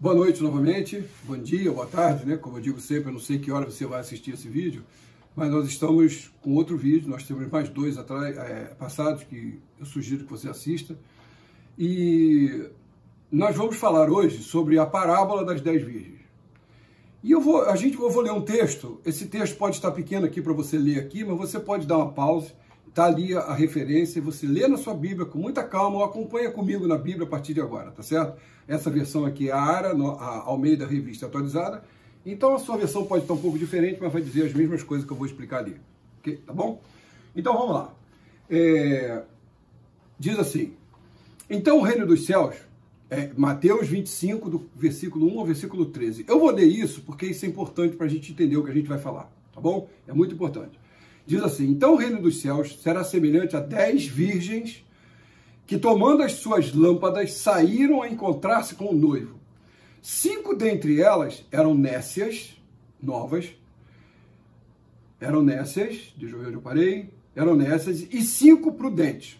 Boa noite novamente, bom dia, boa tarde, né? Como eu digo sempre, eu não sei que hora você vai assistir esse vídeo, mas nós estamos com outro vídeo, nós temos mais dois passados que eu sugiro que você assista. E nós vamos falar hoje sobre a parábola das 10 virgens. E eu vou ler um texto, esse texto pode estar pequeno aqui para você ler aqui, mas você pode dar uma pausa, está ali a referência, e você lê na sua Bíblia com muita calma, ou acompanha comigo na Bíblia a partir de agora, tá certo? Essa versão aqui é a Almeida Revista Atualizada, então a sua versão pode estar um pouco diferente, mas vai dizer as mesmas coisas que eu vou explicar ali, ok? Tá bom? Então vamos lá. Diz assim: então o reino dos céus, Mateus 25, do versículo 1 ao versículo 13. Eu vou ler isso porque isso é importante para a gente entender o que a gente vai falar, tá bom? É muito importante. Diz assim: então o reino dos céus será semelhante a 10 virgens que, tomando as suas lâmpadas, saíram a encontrar-se com o noivo. 5 dentre elas eram nécias, novas, deixa eu ver onde eu parei, eram nécias, e 5 prudentes.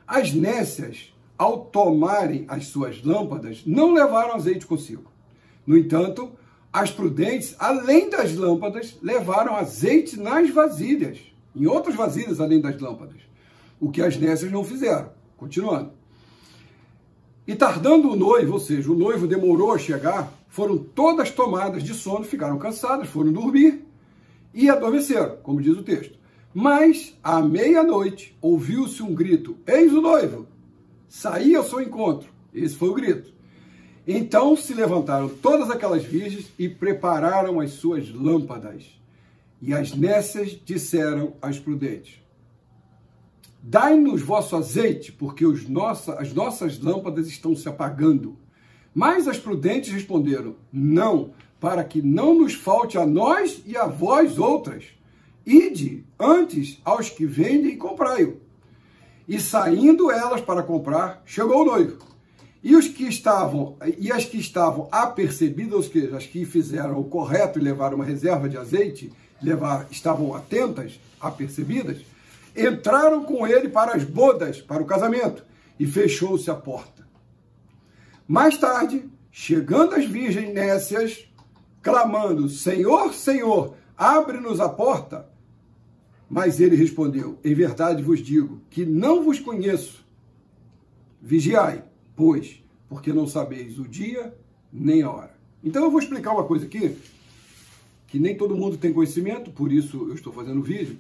As nécias, ao tomarem as suas lâmpadas, não levaram azeite consigo. No entanto, as prudentes, além das lâmpadas, levaram azeite nas vasilhas, em outras vasilhas além das lâmpadas, o que as nécias não fizeram. Continuando. E tardando o noivo, ou seja, o noivo demorou a chegar, foram todas tomadas de sono, ficaram cansadas, foram dormir e adormeceram, como diz o texto. Mas, à meia-noite, ouviu-se um grito: eis o noivo! Saí ao seu encontro. Esse foi o grito. Então se levantaram todas aquelas virgens e prepararam as suas lâmpadas. E as nécias disseram às prudentes: dai-nos vosso azeite, porque as nossas lâmpadas estão se apagando. Mas as prudentes responderam: não, para que não nos falte a nós e a vós outras. Ide antes aos que vendem e comprai-o. E saindo elas para comprar, chegou o noivo. E as que estavam apercebidas, as que fizeram o correto e levaram uma reserva de azeite, estavam atentas, apercebidas, entraram com ele para as bodas, para o casamento, e fechou-se a porta. Mais tarde, chegando as virgens nécias, clamando: Senhor, Senhor, abre-nos a porta. Mas ele respondeu: em verdade vos digo que não vos conheço. Vigiai, pois, porque não sabeis o dia nem a hora. Então eu vou explicar uma coisa aqui, que nem todo mundo tem conhecimento, por isso eu estou fazendo o vídeo,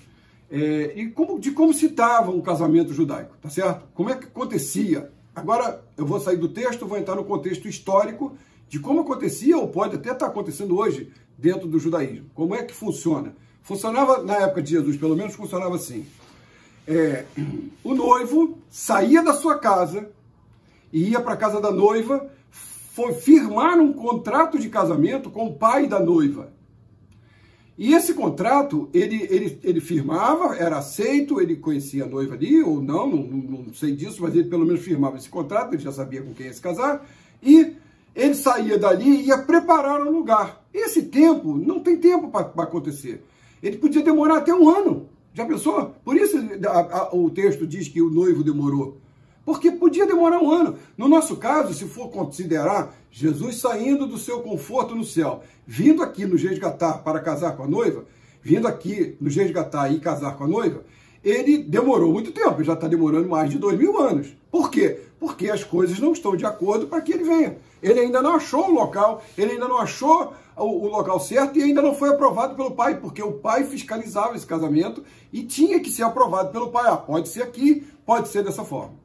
de como se dava um casamento judaico, tá certo? Como é que acontecia? Agora eu vou sair do texto, vou entrar no contexto histórico de como acontecia, ou pode até estar acontecendo hoje, dentro do judaísmo. Como é que funciona? Funcionava, na época de Jesus, pelo menos funcionava assim. O noivo saía da sua casa e ia para a casa da noiva, firmar um contrato de casamento com o pai da noiva. E esse contrato, ele firmava, era aceito, ele conhecia a noiva ali, ou não sei disso, mas ele pelo menos firmava esse contrato, ele já sabia com quem ia se casar, e ele saía dali e ia preparar um lugar. Esse tempo, não tem tempo para acontecer. Ele podia demorar até um ano. Já pensou? Por isso o texto diz que o noivo demorou. Porque podia demorar um ano. No nosso caso, se for considerar Jesus saindo do seu conforto no céu, vindo aqui nos resgatar para casar com a noiva, vindo aqui nos resgatar e casar com a noiva, ele demorou muito tempo. Já está demorando mais de 2000 anos. Por quê? Porque as coisas não estão de acordo para que ele venha. Ele ainda não achou o local, ele ainda não achou o local certo e ainda não foi aprovado pelo pai, porque o pai fiscalizava esse casamento e tinha que ser aprovado pelo pai. Pode ser aqui, pode ser dessa forma.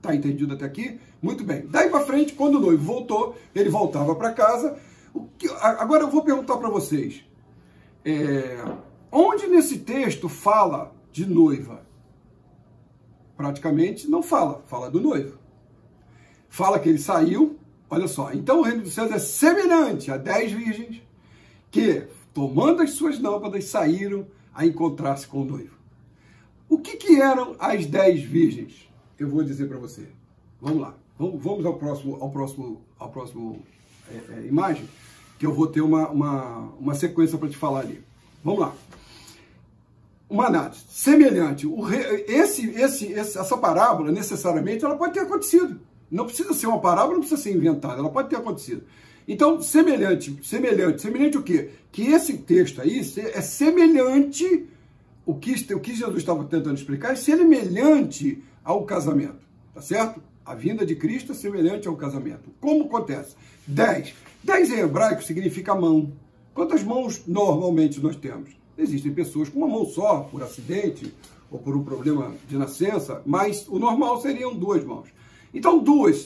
Tá entendido até aqui? Muito bem. Daí para frente, quando o noivo voltou, ele voltava para casa. Agora eu vou perguntar para vocês, onde nesse texto fala de noiva? Praticamente não fala, fala do noivo. Fala que ele saiu. Olha só, então o reino dos céus é semelhante a 10 virgens que, tomando as suas lâmpadas, saíram a encontrar-se com o noivo. O que eram as 10 virgens? Eu vou dizer para você. Vamos lá. Vamos ao próximo imagem, que eu vou ter uma sequência para te falar ali. Vamos lá. Uma análise. Semelhante. Essa parábola, necessariamente, ela pode ter acontecido. Não precisa ser uma parábola, não precisa ser inventada, ela pode ter acontecido. Então, semelhante o quê? Que esse texto aí é semelhante, o que Jesus estava tentando explicar, é semelhante ao casamento, tá certo? A vinda de Cristo é semelhante ao casamento. Como acontece? 10. 10 em hebraico significa mão. Quantas mãos normalmente nós temos? Existem pessoas com uma mão só, por acidente ou por um problema de nascença, mas o normal seriam 2 mãos. Então,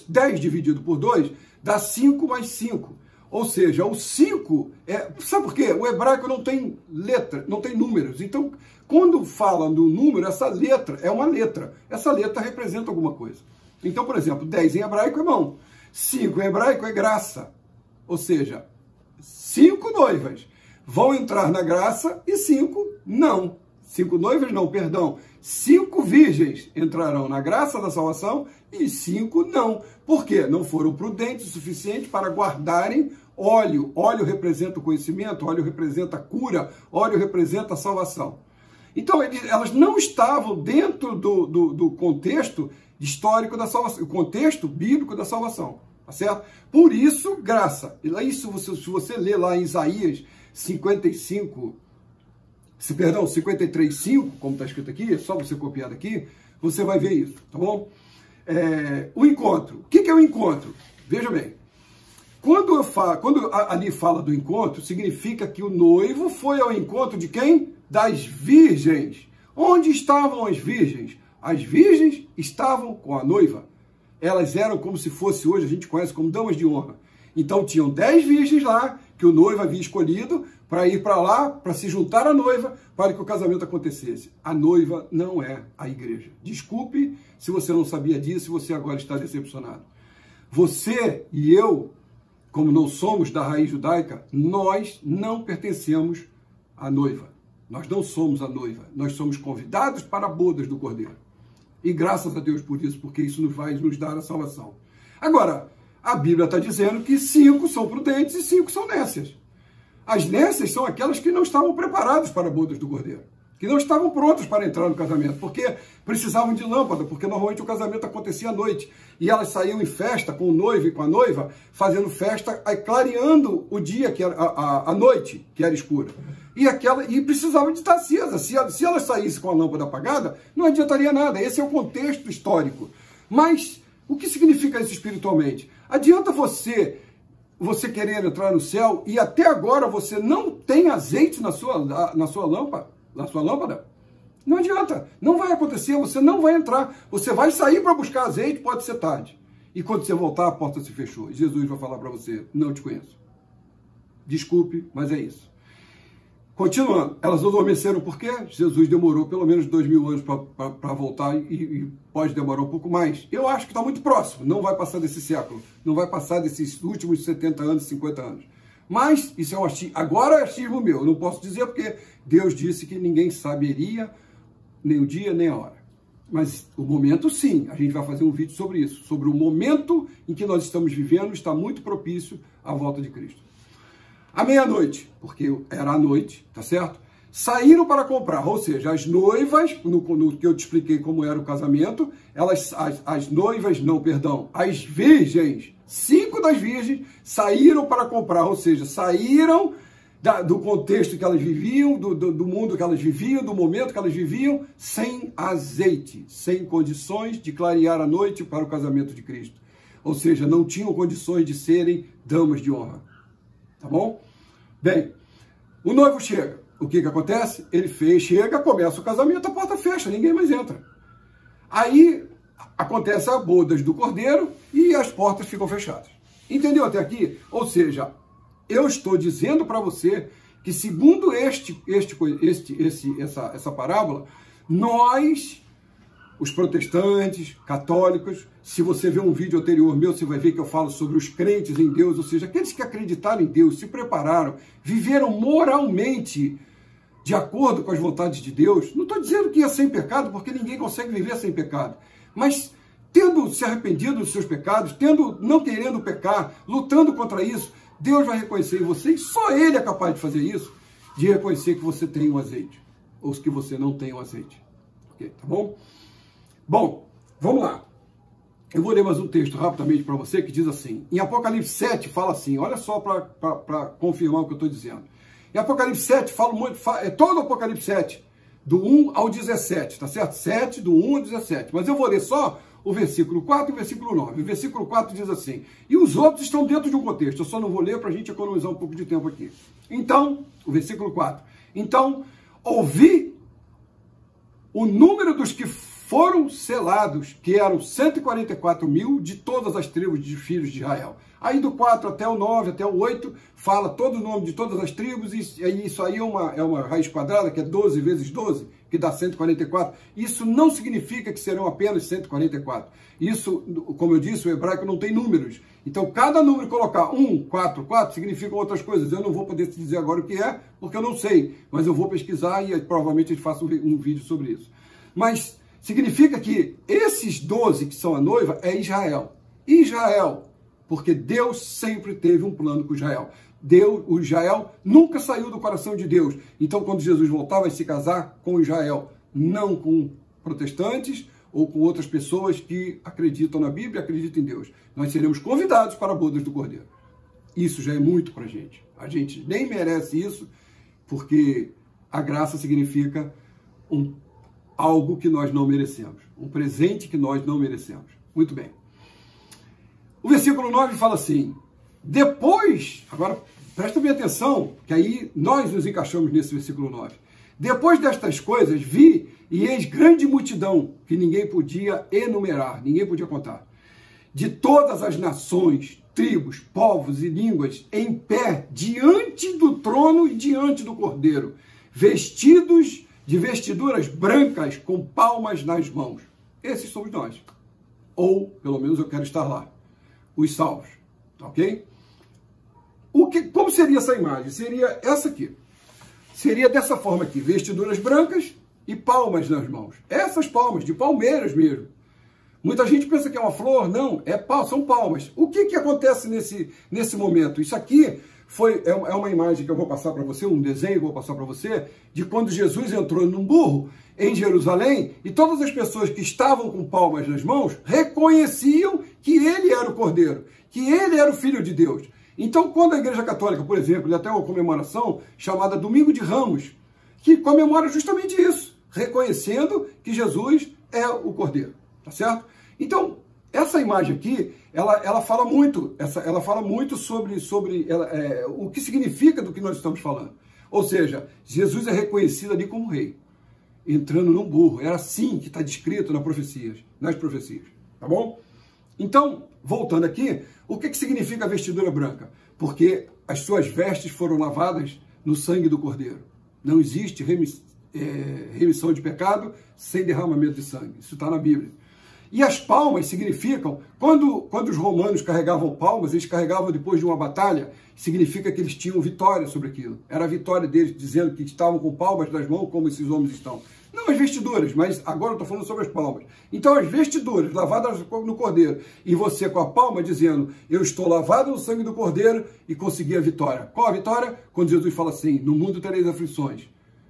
10 dividido por 2 dá 5 mais 5. Ou seja, o 5 é... Sabe por quê? O hebraico não tem letra, não tem números. Então, quando fala do número, essa letra é uma letra. Essa letra representa alguma coisa. Então, por exemplo, 10 em hebraico é mão. 5 em hebraico é graça. Ou seja, 5 noivas vão entrar na graça e 5 não. 5 noivas não, perdão. 5 virgens entrarão na graça da salvação e 5 não. Por quê? Não foram prudentes o suficiente para guardarem óleo. Óleo representa o conhecimento, óleo representa a cura, óleo representa a salvação. Então, elas não estavam dentro do contexto histórico da salvação, o contexto bíblico da salvação, tá certo? Por isso, graça. Isso, se você ler lá em Isaías 53:5, como está escrito aqui, é só você copiar daqui, você vai ver isso, tá bom? O encontro. O que é o encontro? Veja bem. Quando ali fala do encontro, significa que o noivo foi ao encontro de quem? Das virgens. Onde estavam as virgens? As virgens estavam com a noiva. Elas eram como se fosse hoje, a gente conhece como damas de honra. Então tinham 10 virgens lá, que o noivo havia escolhido para ir para lá, para se juntar à noiva, para que o casamento acontecesse. A noiva não é a igreja. Desculpe se você não sabia disso e você agora está decepcionado. Você e eu, como não somos da raiz judaica, nós não pertencemos à noiva. Nós não somos a noiva. Nós somos convidados para bodas do Cordeiro. E graças a Deus por isso, porque isso nos vai nos dar a salvação. Agora, a Bíblia está dizendo que 5 são prudentes e 5 são nécias. As nécias são aquelas que não estavam preparadas para bodas do Cordeiro, que não estavam prontas para entrar no casamento, porque precisavam de lâmpada, porque normalmente o casamento acontecia à noite. E elas saíam em festa com o noivo e com a noiva, fazendo festa, clareando o dia, que era a noite, que era escura. E precisava de estar acesa. Se ela saísse com a lâmpada apagada, não adiantaria nada. Esse é o contexto histórico. Mas o que significa isso espiritualmente? Adianta você querer entrar no céu e até agora você não tem azeite na sua lâmpada? Não adianta. Não vai acontecer, você não vai entrar. Você vai sair para buscar azeite, pode ser tarde. E quando você voltar, a porta se fechou. Jesus vai falar para você, não te conheço. Desculpe, mas é isso. Continuando, elas adormeceram por quê? Jesus demorou pelo menos 2000 anos para voltar e pode demorar um pouco mais. Eu acho que está muito próximo, não vai passar desse século, não vai passar desses últimos 70 anos, 50 anos. Mas isso é um achismo, agora é achismo meu, eu não posso dizer porque Deus disse que ninguém saberia nem o dia nem a hora. Mas o momento sim, a gente vai fazer um vídeo sobre isso, sobre o momento em que nós estamos vivendo, está muito propício à volta de Cristo. À meia-noite, porque era a noite, tá certo? Saíram para comprar, ou seja, as noivas, no que eu te expliquei como era o casamento, as virgens, 5 das virgens saíram para comprar, ou seja, saíram do contexto que elas viviam, do mundo que elas viviam, do momento que elas viviam, sem azeite, sem condições de clarear a noite para o casamento de Cristo. Ou seja, não tinham condições de serem damas de honra. Tá bom? Bem, o noivo chega. O que acontece? Ele chega, começa o casamento, a porta fecha, ninguém mais entra. Aí acontece a bodas do Cordeiro e as portas ficam fechadas. Entendeu até aqui? Ou seja, eu estou dizendo para você que segundo essa parábola, nós, os protestantes, católicos, se você ver um vídeo anterior meu, você vai ver que eu falo sobre os crentes em Deus, ou seja, aqueles que acreditaram em Deus, se prepararam, viveram moralmente de acordo com as vontades de Deus. Não estou dizendo que é sem pecado, porque ninguém consegue viver sem pecado, mas tendo se arrependido dos seus pecados, não querendo pecar, lutando contra isso, Deus vai reconhecer em você, e só Ele é capaz de fazer isso, de reconhecer que você tem um azeite, ou que você não tem um azeite. Ok, tá bom? Bom, vamos lá. Eu vou ler mais um texto rapidamente para você que diz assim, em Apocalipse 7 fala assim, olha só para confirmar o que eu estou dizendo. Em Apocalipse 7 fala muito, é todo o Apocalipse 7, do 1 ao 17, tá certo? 7, do 1 ao 17. Mas eu vou ler só o versículo 4 e o versículo 9. O versículo 4 diz assim, e os outros estão dentro de um contexto, eu só não vou ler para a gente economizar um pouco de tempo aqui. Então, o versículo 4, então, ouvi o número dos que foram selados, que eram 144 mil de todas as tribos de filhos de Israel. Aí do 4 até o 9, até o 8, fala todo o nome de todas as tribos, e isso aí é uma raiz quadrada, que é 12 vezes 12, que dá 144. Isso não significa que serão apenas 144. Isso, como eu disse, o hebraico não tem números. Então, cada número colocar 1, 4, 4, significam outras coisas. Eu não vou poder te dizer agora o que é, porque eu não sei, mas eu vou pesquisar e provavelmente a gente faça um vídeo sobre isso. Mas significa que esses 12 que são a noiva é Israel. Israel, porque Deus sempre teve um plano com Israel. O Israel nunca saiu do coração de Deus. Então, quando Jesus voltar, vai se casar com Israel, não com protestantes ou com outras pessoas que acreditam na Bíblia e acreditam em Deus. Nós seremos convidados para bodas do Cordeiro. Isso já é muito para a gente. A gente nem merece isso, porque a graça significa algo que nós não merecemos. Um presente que nós não merecemos. Muito bem. O versículo 9 fala assim, depois, agora presta bem atenção, que aí nós nos encaixamos nesse versículo 9. Depois destas coisas, vi e eis grande multidão, que ninguém podia enumerar, ninguém podia contar, de todas as nações, tribos, povos e línguas, em pé, diante do trono e diante do Cordeiro, vestidos de vestiduras brancas, com palmas nas mãos. Esses somos nós. Ou, pelo menos, eu quero estar lá. Os salvos. Ok? Como seria essa imagem? Seria essa aqui. Seria dessa forma aqui. Vestiduras brancas e palmas nas mãos. Essas palmas, de palmeiras mesmo. Muita gente pensa que é uma flor. Não, são palmas. O que acontece nesse momento? Isso aqui é uma imagem que eu vou passar para você, um desenho que eu vou passar para você, de quando Jesus entrou num burro em Jerusalém, e todas as pessoas que estavam com palmas nas mãos reconheciam que ele era o Cordeiro, que ele era o Filho de Deus. Então, quando a Igreja Católica, por exemplo, tem até uma comemoração chamada Domingo de Ramos, que comemora justamente isso, reconhecendo que Jesus é o Cordeiro, tá certo? Então, essa imagem aqui, ela fala muito sobre o que significa do que nós estamos falando. Ou seja, Jesus é reconhecido ali como rei, entrando num burro. Era assim que está descrito nas profecias, tá bom? Então, voltando aqui, o que significa a vestidura branca? Porque as suas vestes foram lavadas no sangue do Cordeiro. Não existe remissão de pecado sem derramamento de sangue. Isso está na Bíblia. E as palmas significam, quando os romanos carregavam palmas, eles carregavam depois de uma batalha, significa que eles tinham vitória sobre aquilo. Era a vitória deles, dizendo que estavam com palmas nas mãos, como esses homens estão. Não as vestiduras, mas agora eu estou falando sobre as palmas. Então as vestiduras lavadas no Cordeiro, e você com a palma dizendo, eu estou lavado no sangue do Cordeiro e consegui a vitória. Qual a vitória? Quando Jesus fala assim, no mundo tereis aflições,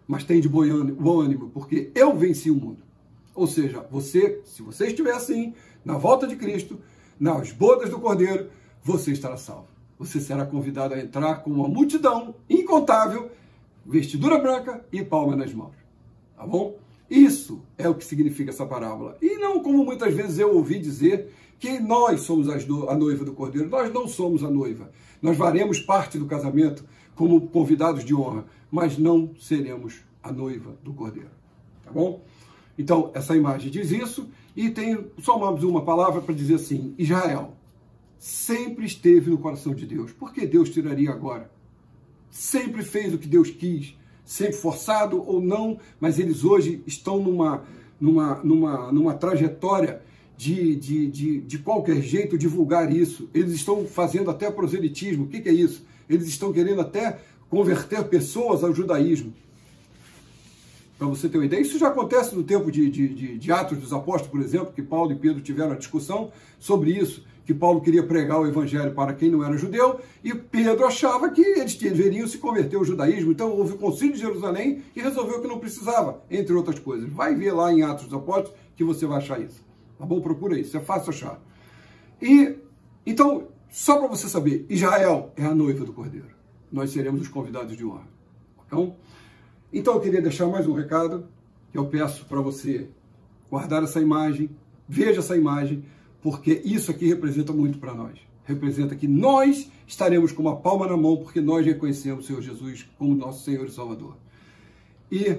mas tem de bom ânimo, porque eu venci o mundo. Ou seja, se você estiver assim, na volta de Cristo, nas bodas do Cordeiro, você estará salvo. Você será convidado a entrar com uma multidão incontável, vestidura branca e palma nas mãos. Tá bom? Isso é o que significa essa parábola. E não como muitas vezes eu ouvi dizer que nós somos a noiva do Cordeiro. Nós não somos a noiva. Nós faremos parte do casamento como convidados de honra, mas não seremos a noiva do Cordeiro. Tá bom? Então, essa imagem diz isso, e tem só uma palavra para dizer assim, Israel sempre esteve no coração de Deus. Por que Deus tiraria agora? Sempre fez o que Deus quis, sempre forçado ou não, mas eles hoje estão numa trajetória de qualquer jeito divulgar isso. Eles estão fazendo até proselitismo. O que é isso? Eles estão querendo até converter pessoas ao judaísmo. Para você ter uma ideia, isso já acontece no tempo de Atos dos Apóstolos, por exemplo, que Paulo e Pedro tiveram a discussão sobre isso, que Paulo queria pregar o evangelho para quem não era judeu, e Pedro achava que eles deveriam se converter ao judaísmo. Então houve o concílio de Jerusalém e resolveu que não precisava, entre outras coisas. Vai ver lá em Atos dos Apóstolos que você vai achar isso. tá bom? Procura isso, é fácil achar. E, então, só para você saber, Israel é a noiva do Cordeiro. Nós seremos os convidados de honra. Então eu queria deixar mais um recado, que eu peço para você guardar essa imagem, veja essa imagem, porque isso aqui representa muito para nós. Representa que nós estaremos com uma palma na mão, porque nós reconhecemos o Senhor Jesus como nosso Senhor e Salvador. E,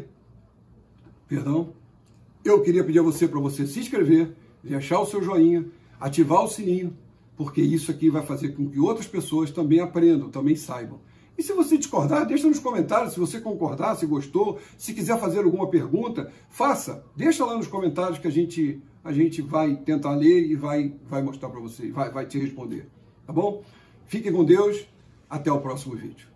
eu queria pedir a você para você se inscrever, deixar o seu joinha, ativar o sininho, porque isso aqui vai fazer com que outras pessoas também aprendam, também saibam. E se você discordar, deixa nos comentários. Se você concordar, se gostou, se quiser fazer alguma pergunta, faça. Deixa lá nos comentários que a gente vai tentar ler e vai mostrar para você, vai te responder. Tá bom? Fiquem com Deus. Até o próximo vídeo.